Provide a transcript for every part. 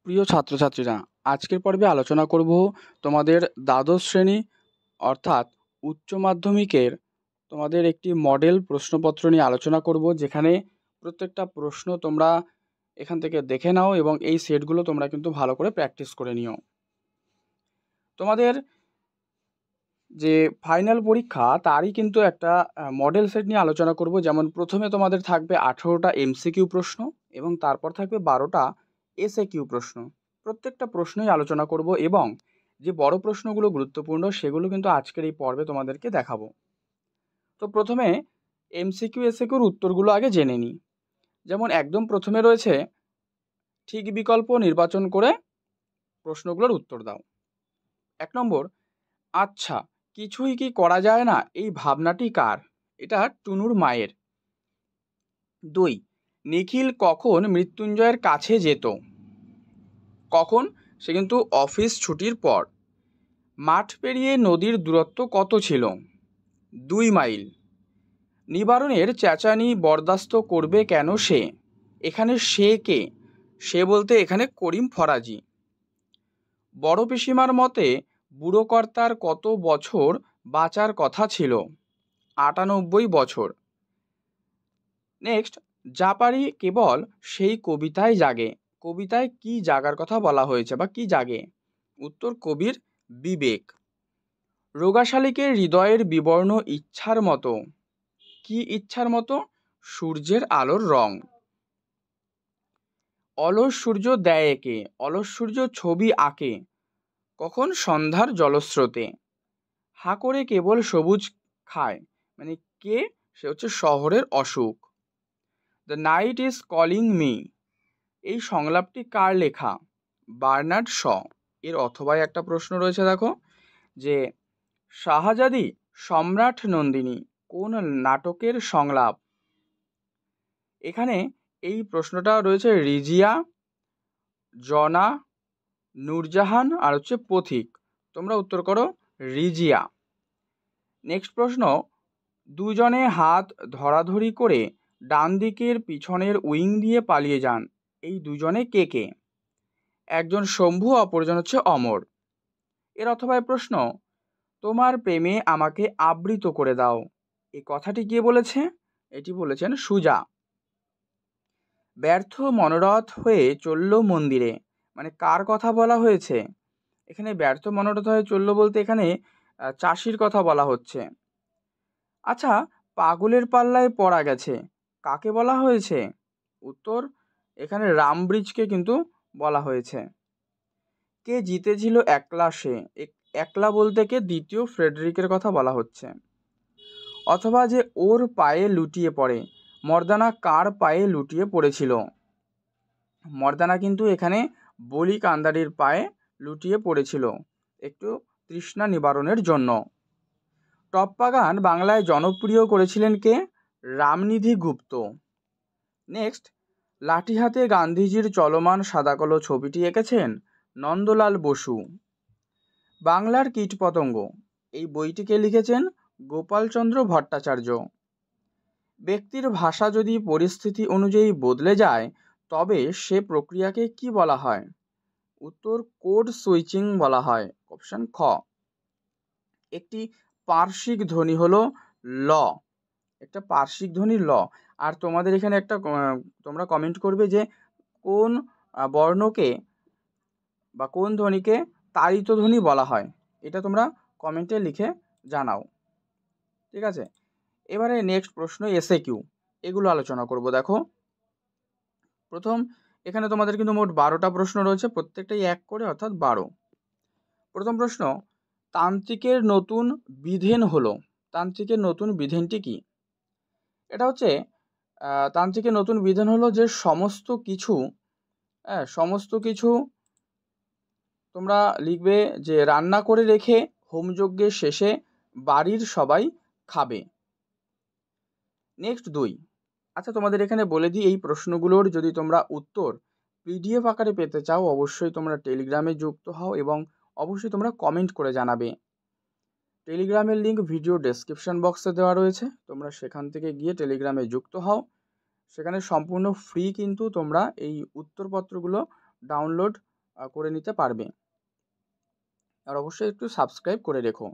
প্রিয় ছাত্রছাত্রীরা, আজকের পর্বে আলোচনা করব তোমাদের দ্বাদশ শ্রেণী অর্থাৎ উচ্চ মাধ্যমিকের তোমাদের একটি মডেল প্রশ্নপত্র নিয়ে আলোচনা করব, যেখানে প্রত্যেকটা প্রশ্ন তোমরা এখান থেকে দেখে নাও এবং এই সেটগুলো তোমরা কিন্তু ভালো করে প্র্যাকটিস করে নিও। তোমাদের যে ফাইনাল পরীক্ষা তারই কিন্তু একটা মডেল সেট নিয়ে আলোচনা করব। যেমন প্রথমে তোমাদের থাকবে 18টা এমসিকিউ প্রশ্ন এবং তারপর থাকবে 12টা এসএকিউ প্রশ্ন। প্রত্যেকটা প্রশ্নই আলোচনা করব এবং যে বড় প্রশ্নগুলো গুরুত্বপূর্ণ সেগুলো কিন্তু আজকের এই পর্বে তোমাদেরকে দেখাবো। তো প্রথমে এমসিকিউ এসএকিউর উত্তরগুলো আগে জেনে নিই। যেমন একদম প্রথমে রয়েছে, ঠিক বিকল্প নির্বাচন করে প্রশ্নগুলোর উত্তর দাও। 1 নম্বর, আচ্ছা কিছুই কি করা যায় না, এই ভাবনাটি কার? এটা টুনুর মায়ের। 2, নিখিল কখন মৃত্যুঞ্জয়ের কাছে যেত? কখন? সে কিন্তু অফিস ছুটির পর। মাঠ পেরিয়ে নদীর দূরত্ব কত ছিল? 2 মাইল। নিবারণের চেঁচানি বরদাস্ত করবে কেন সে? এখানে সে কে? সে বলতে এখানে করিম ফরাজি। বড় পিসিমার মতে বুড়ো কর্তার কত বছর বাঁচার কথা ছিল? 98 বছর। নেক্সট, যা পারি কেবল সেই কবিতায় জাগে। কবিতায় কি জাগার কথা বলা হয়েছে বা কি জাগে? উত্তর কবির বিবেক। রোগাশালীকে হৃদয়ের বিবর্ণ ইচ্ছার মতো। কি ইচ্ছার মতো? সূর্যের আলোর রং। অলস সূর্য দেয় একে। অলস সূর্য ছবি আঁকে কখন? সন্ধ্যার জলস্রোতে। হা করে কেবল সবুজ খায়, মানে কে? সে হচ্ছে শহরের অসুখ। The night is calling me, এই সংলাপটি কার লেখা? Bernard Shaw. এর অথবায় একটা প্রশ্ন রয়েছে, দেখো, যে শাহজাদি সম্রাট নন্দিনী কোন নাটকের সংলাপ? এখানে এই প্রশ্নটা রয়েছে রিজিয়া, জনা, নূরজাহান আর হচ্ছে পথিক। তোমরা উত্তর করো রিজিয়া। নেক্সট প্রশ্ন, দুজনে হাত ধরাধরি করে ডান দিকের পিছনের উইং দিয়ে পালিয়ে যান। এই দুজনে কে কে? একজন শম্ভু, অপরজন হচ্ছে অমর। এর অথবায় প্রশ্ন, তোমার প্রেমে আমাকে আবৃত করে দাও। এই কথাটি কে বলেছে? এটি বলেছেন সুজা। ব্যর্থ মনোরথ হয়ে চলল মন্দিরে, মানে কার কথা বলা হয়েছে? এখানে ব্যর্থ মনোরথ হয়ে চলল বলতে এখানে চাষির কথা বলা হচ্ছে। আচ্ছা, পাগলের পাল্লায় পড়া গেছে, কাকে বলা হয়েছে? উত্তর এখানে রামব্রিজকে কিন্তু বলা হয়েছে। কে জিতেছিল একলা সে? একলা বলতে কে? দ্বিতীয় ফ্রেডরিকের কথা বলা হচ্ছে। অথবা যে ওর পায়ে লুটিয়ে পড়ে, মর্দানা কার পায়ে লুটিয়ে পড়েছিল? মর্দানা কিন্তু এখানে বলি কান্দারির পায়ে লুটিয়ে পড়েছিল একটু তৃষ্ণা নিবারণের জন্য। টপ্পা গান বাংলায় জনপ্রিয় করেছিলেন কে? রামনিধি গুপ্ত। নেক্সট, লাঠি হাতে গান্ধীজির চলমান সাদাকালো ছবিটি এঁকেছেন নন্দলাল বসু। বাংলার কীটপতঙ্গ, এই বইটিকে লিখেছেন গোপালচন্দ্র ভট্টাচার্য। ব্যক্তির ভাষা যদি পরিস্থিতি অনুযায়ী বদলে যায় তবে সে প্রক্রিয়াকে কি বলা হয়? উত্তর কোড সুইচিং বলা হয়, অপশন খ। একটি পার্শ্বিক ধ্বনি হলো ল, একটা পার্শ্বিক ধ্বনি ল। আর তোমাদের এখানে একটা তোমরা কমেন্ট করবে যে কোন বর্ণকে বা কোন ধ্বনিকে তাড়িত ধ্বনি বলা হয়, এটা তোমরা কমেন্টে লিখে জানাও, ঠিক আছে? এবারে নেক্সট প্রশ্ন এসএকিউ, এগুলো আলোচনা করব। দেখো, প্রথম এখানে তোমাদের কিন্তু মোট 12টা প্রশ্ন রয়েছে, প্রত্যেকটাই 1 করে, অর্থাৎ 12। প্রথম প্রশ্ন, তান্ত্রিকের নতুন বিধেন হলো। তান্ত্রিকের নতুন বিধেনটি কি? এটা হচ্ছে তান্ত্রিকের নতুন বিধান হলো যে সমস্ত কিছু তোমরা লিখবে যে রান্না করে রেখে হোমযজ্ঞের শেষে বাড়ির সবাই খাবে। নেক্সট 2, আচ্ছা তোমাদের এখানে বলে দিই, এই প্রশ্নগুলোর যদি তোমরা উত্তর পিডিএফ আকারে পেতে চাও অবশ্যই তোমরা টেলিগ্রামে যুক্ত হও এবং অবশ্যই তোমরা কমেন্ট করে জানাবে। টেলিগ্রামের লিঙ্ক ভিডিও ডেসক্রিপশন বক্সে দেওয়া রয়েছে, তোমরা সেখান থেকে গিয়ে টেলিগ্রামে যুক্ত হও। সেখানে সম্পূর্ণ ফ্রি কিন্তু তোমরা এই উত্তরপত্রগুলো ডাউনলোড করে নিতে পারবে। আর অবশ্যই একটু সাবস্ক্রাইব করে রেখো।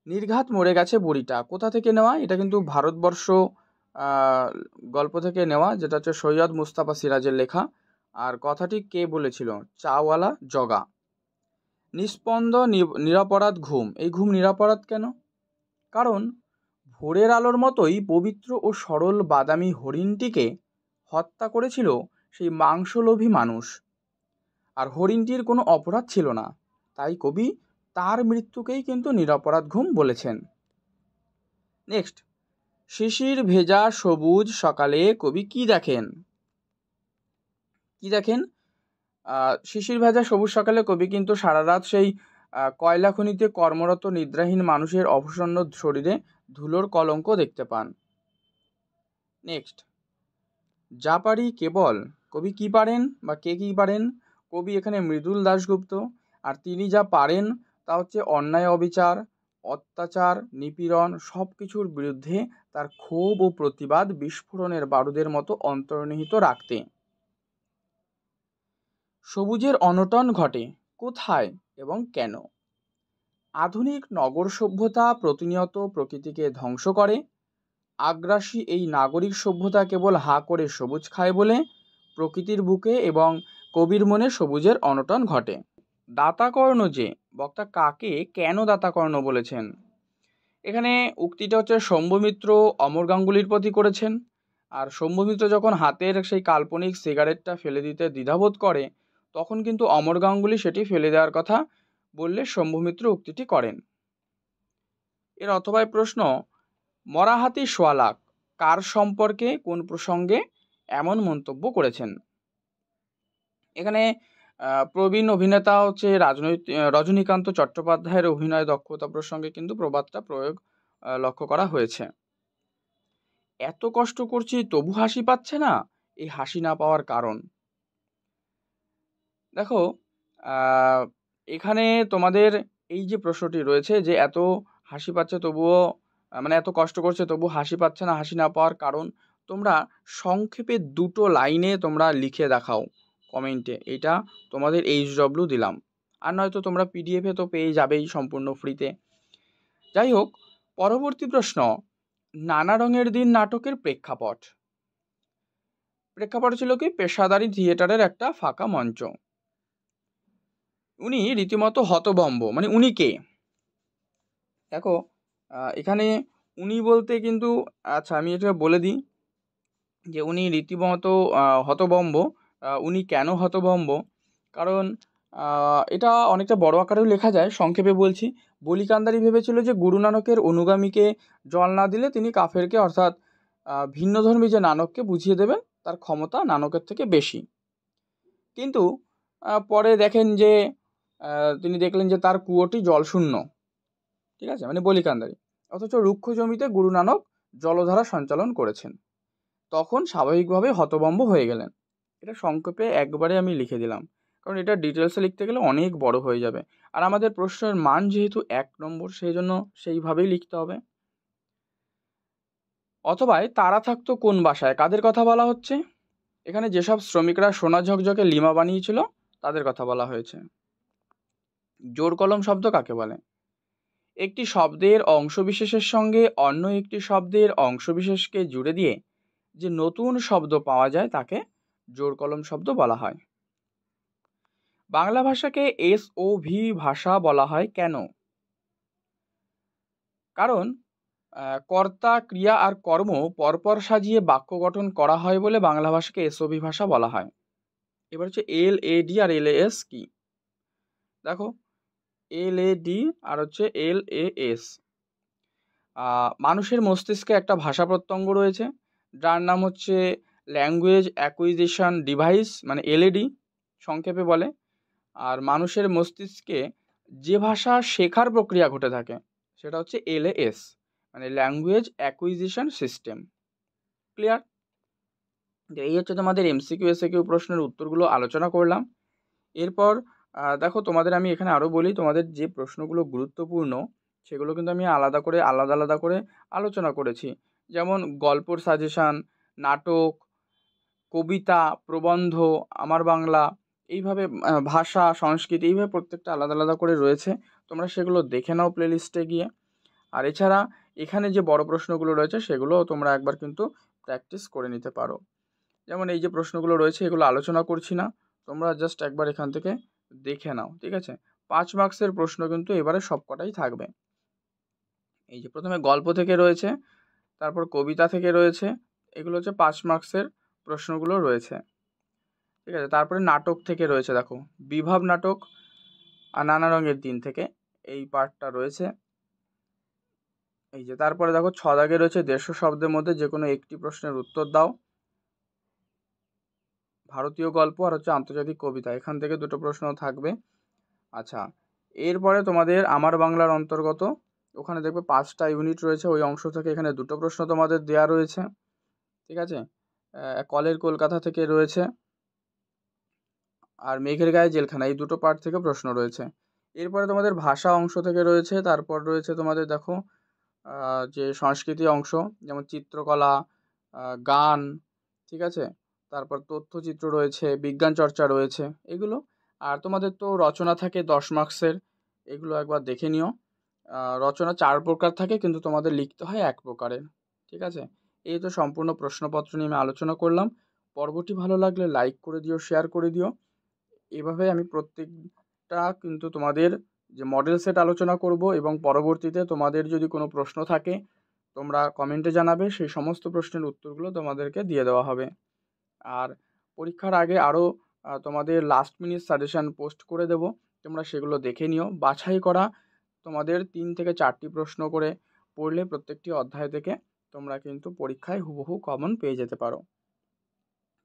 নির্ঘাত মরে গেছে বুড়িটা কোথা থেকে নেওয়া? এটা কিন্তু ভারতবর্ষ গল্প থেকে নেওয়া, যেটা হচ্ছে সৈয়দ মুস্তাফা সিরাজের লেখা। আর কথাটি কে বলেছিল? চাওয়ালা জগা। নিস্পন্দ নিরপরাধ ঘুম। এই ঘুম নিরপরাধ কেন? কারণ ভোরের আলোর মতোই পবিত্র ও সরল বাদামি হরিণটিকে হত্যা করেছিল সেই মাংসলোভী মানুষ। আর হরিণটির কোনো অপরাধ ছিল না, তাই কবি তার মৃত্যুকেই কিন্তু নিরপরাধ ঘুম বলেছেন। নেক্সট, শিশির ভেজা সবুজ সকালে কবি কি দেখেন? শিশির ভেজা সবুজ সকালে কবি কিন্তু সারা রাত সেই কয়লা খনিতে কর্মরত নিদ্রাহীন মানুষের অবসন্ন শরীরে ধুলোর কলঙ্ক দেখতে পান। নেক্সট, যা পারি কেবল, কবি কি পারেন বা কে কি পারেন? কবি এখানে মৃদুল দাশগুপ্ত। আর তিনি যা পারেন তা হচ্ছে অন্যায় অবিচার, অত্যাচার, নিপীড়ন সব কিছুর বিরুদ্ধে তার ক্ষোভ ও প্রতিবাদ বিস্ফোরণের বারুদের মতো অন্তর্নিহিত রাখতে। সবুজের অনটন ঘটে কোথায় এবং কেন? আধুনিক নগর সভ্যতা প্রতিনিয়ত প্রকৃতিকে ধ্বংস করে। আগ্রাসী এই নাগরিক সভ্যতা কেবল হা করে সবুজ খায় বলে প্রকৃতির বুকে এবং কবির মনে সবুজের অনটন ঘটে। দাতাকর্ণ যে, বক্তা কাকে কেন দাতাকর্ণ বলেছেন? এখানে উক্তিটা হচ্ছে শম্ভুমিত্র অমর গাঙ্গুলির প্রতি করেছেন। আর শম্ভুমিত্র যখন হাতের সেই কাল্পনিক সিগারেটটা ফেলে দিতে দ্বিধাবোধ করে, তখন কিন্তু অমর গাঙ্গুলি সেটি ফেলে দেওয়ার কথা বললে শম্ভুমিত্র উক্তিটি করেন। এর অথবায় প্রশ্ন, মরা হাতি সোয়ালাক কার সম্পর্কে কোন প্রসঙ্গে এমন মন্তব্য করেছেন? এখানে প্রবীণ অভিনেতা হচ্ছে রজনীকান্ত চট্টোপাধ্যায়ের অভিনয় দক্ষতা প্রসঙ্গে কিন্তু প্রবাদটা প্রয়োগ লক্ষ্য করা হয়েছে। এত কষ্ট করছি তবু হাসি পাচ্ছে না, এই হাসি না পাওয়ার কারণ। দেখো, এখানে তোমাদের এই যে প্রশ্নটি রয়েছে যে এত হাসি পাচ্ছে তবুও মানে এত কষ্ট করছে তবু হাসি পাচ্ছে না, হাসি না পাওয়ার কারণ তোমরা সংক্ষেপে 2 লাইনে তোমরা লিখে দেখাও কমেন্টে। এটা তোমাদের HW দিলাম। আর নয়তো তোমরা PDF-এ তো পেয়ে যাবেই সম্পূর্ণ ফ্রিতে। যাই হোক, পরবর্তী প্রশ্ন, নানা রঙের দিন নাটকের প্রেক্ষাপট ছিল কি? পেশাদারি থিয়েটারের একটা ফাঁকা মঞ্চ। উনি রীতিমতো হতভম্ব, মানে উনি কে? দেখো, এখানে উনি বলতে কিন্তু, আচ্ছা আমি এটা বলে দিই যে উনি রীতিমতো হতভম্ব। উনি কেন হতভম্ব? কারণ এটা অনেকটা বড় আকারেও লেখা যায়, সংক্ষেপে বলছি। বলি কান্দারি ভেবেছিল যে গুরু নানকের অনুগামীকে জল না দিলে তিনি কাফেরকে অর্থাৎ ভিন্নধর্মী যে নানককে বুঝিয়ে দেবেন তার ক্ষমতা নানকের থেকে বেশি। কিন্তু পরে দেখেন যে তিনি দেখলেন যে তার কুয়োটি জলশূন্য, ঠিক আছে, মানে বলি কান্দারি, অথচ রুক্ষ জমিতে গুরু নানক জলধারা সঞ্চালন করেছেন। তখন স্বাভাবিকভাবে হতভম্ব হয়ে গেলেন। এটা সংক্ষেপে একবারে আমি লিখে দিলাম, কারণ এটা ডিটেলসে লিখতে গেলে অনেক বড় হয়ে যাবে। আর আমাদের প্রশ্নের মান যেহেতু 1 নম্বর, সেই জন্য সেইভাবেই লিখতে হবে। অথবা তারা থাকতো কোন বাসায়, কাদের কথা বলা হচ্ছে? এখানে যেসব শ্রমিকরা সোনা ঝকঝকে লিমা বানিয়েছিল তাদের কথা বলা হয়েছে। জোর কলম শব্দ কাকে বলে? একটি শব্দের অংশবিশেষের সঙ্গে অন্য একটি শব্দের অংশবিশেষকে জুড়ে দিয়ে যে নতুন শব্দ পাওয়া যায় তাকে জোর কলম শব্দ বলা হয়। বাংলা ভাষাকে SOV ভাষা বলা হয় কেন? কারণ কর্তা, ক্রিয়া আর কর্ম পরপর সাজিয়ে বাক্য গঠন করা হয় বলে বাংলা ভাষাকে SOV ভাষা বলা হয়। এবার হচ্ছে LAD আর LAS কি? দেখো, LAD আর হচ্ছে LAS। মানুষের মস্তিষ্কে একটা ভাষা প্রত্যঙ্গ রয়েছে যার নাম হচ্ছে ল্যাঙ্গুয়েজ অ্যাকুইজিশন ডিভাইস, মানে LAD সংক্ষেপে বলে। আর মানুষের মস্তিষ্কে যে ভাষা শেখার প্রক্রিয়া ঘটে থাকে সেটা হচ্ছে LAS, মানে ল্যাঙ্গুয়েজ অ্যাকুইজিশন সিস্টেম। ক্লিয়ার? এই হচ্ছে তোমাদের MCQ SAQ প্রশ্নের উত্তরগুলো আলোচনা করলাম। এরপর দেখো, তোমাদের আমি এখানে আরও বলি, তোমাদের যে প্রশ্নগুলো গুরুত্বপূর্ণ সেগুলো কিন্তু আমি আলাদা আলাদা করে আলোচনা করেছি। যেমন গল্পর সাজেশান, নাটক, কবিতা, প্রবন্ধ, আমার বাংলা, এইভাবে ভাষা, সংস্কৃতি এইভাবে প্রত্যেকটা আলাদা আলাদা করে রয়েছে। তোমরা সেগুলো দেখে নাও প্লেলিস্টে গিয়ে। আর এছাড়া এখানে যে বড় প্রশ্নগুলো রয়েছে সেগুলোও তোমরা একবার কিন্তু প্র্যাকটিস করে নিতে পারো। যেমন এই যে প্রশ্নগুলো রয়েছে এগুলো আলোচনা করছি না, তোমরা জাস্ট একবার এখান থেকে দেখে নাও, ঠিক আছে? 5 মার্কসের প্রশ্ন কিন্তু এবারে সবকটাই থাকবে। এই যে প্রথমে গল্প থেকে রয়েছে, তারপর কবিতা থেকে রয়েছে, এগুলো হচ্ছে 5 মার্কসের প্রশ্নগুলো রয়েছে, ঠিক আছে? তারপরে নাটক থেকে রয়েছে, দেখো বিভাব নাটক আর নানা রঙের দিন থেকে এই পার্টটা রয়েছে। এই যে তারপরে দেখো 6 দাগে রয়েছে 150 শব্দের মধ্যে যে কোনো একটি প্রশ্নের উত্তর দাও, ভারতীয় গল্প আর হচ্ছে আন্তর্জাতিক কবিতা, এখান থেকে দুটো প্রশ্ন থাকবে। আচ্ছা, এরপরে তোমাদের আমার বাংলার অন্তর্গত, ওখানে দেখবে 5টা ইউনিট রয়েছে, ওই অংশ থেকে এখানে দুটো প্রশ্ন তোমাদের দেয়া রয়েছে, ঠিক আছে? কলের কলকাতা থেকে রয়েছে, আর মেঘের গায়ে জেলখানা, এই দুটো পার্ট থেকে প্রশ্ন রয়েছে। এরপরে তোমাদের ভাষা অংশ থেকে রয়েছে, তারপর রয়েছে তোমাদের দেখো যে সংস্কৃতি অংশ, যেমন চিত্রকলা, গান, ঠিক আছে? তারপর তথ্যচিত্র রয়েছে, বিজ্ঞান চর্চা রয়েছে এগুলো। আর তোমাদের তো রচনা থাকে 10 মার্কসের, এগুলো একবার দেখে নিও। রচনা 4 প্রকার থাকে, কিন্তু তোমাদের লিখতে হয় 1 প্রকারের, ঠিক আছে? এই তো সম্পূর্ণ প্রশ্নপত্র নিয়ে আমি আলোচনা করলাম। পর্বটি ভালো লাগলে লাইক করে দিও, শেয়ার করে দিও। এভাবে আমি প্রত্যেকটা কিন্তু তোমাদের যে মডেল সেট আলোচনা করব, এবং পরবর্তীতে তোমাদের যদি কোনো প্রশ্ন থাকে তোমরা কমেন্টে জানাবে, সেই সমস্ত প্রশ্নের উত্তরগুলো তোমাদেরকে দিয়ে দেওয়া হবে। আর পরীক্ষার আগে আরও তোমাদের লাস্ট মিনিট সাজেশান পোস্ট করে দেব, তোমরা সেগুলো দেখে নিও। বাছাই করা তোমাদের 3 থেকে 4টি প্রশ্ন করে পড়লে প্রত্যেকটি অধ্যায় থেকে তোমরা কিন্তু পরীক্ষায় হুবহু কমন পেয়ে যেতে পারো।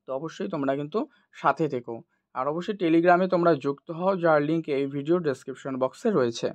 তো অবশ্যই তোমরা কিন্তু সাথে থেকো। আর অবশ্যই টেলিগ্রামে তোমরা যুক্ত হও, যার লিঙ্ক এই ভিডিও ডেসক্রিপশন বক্সে রয়েছে।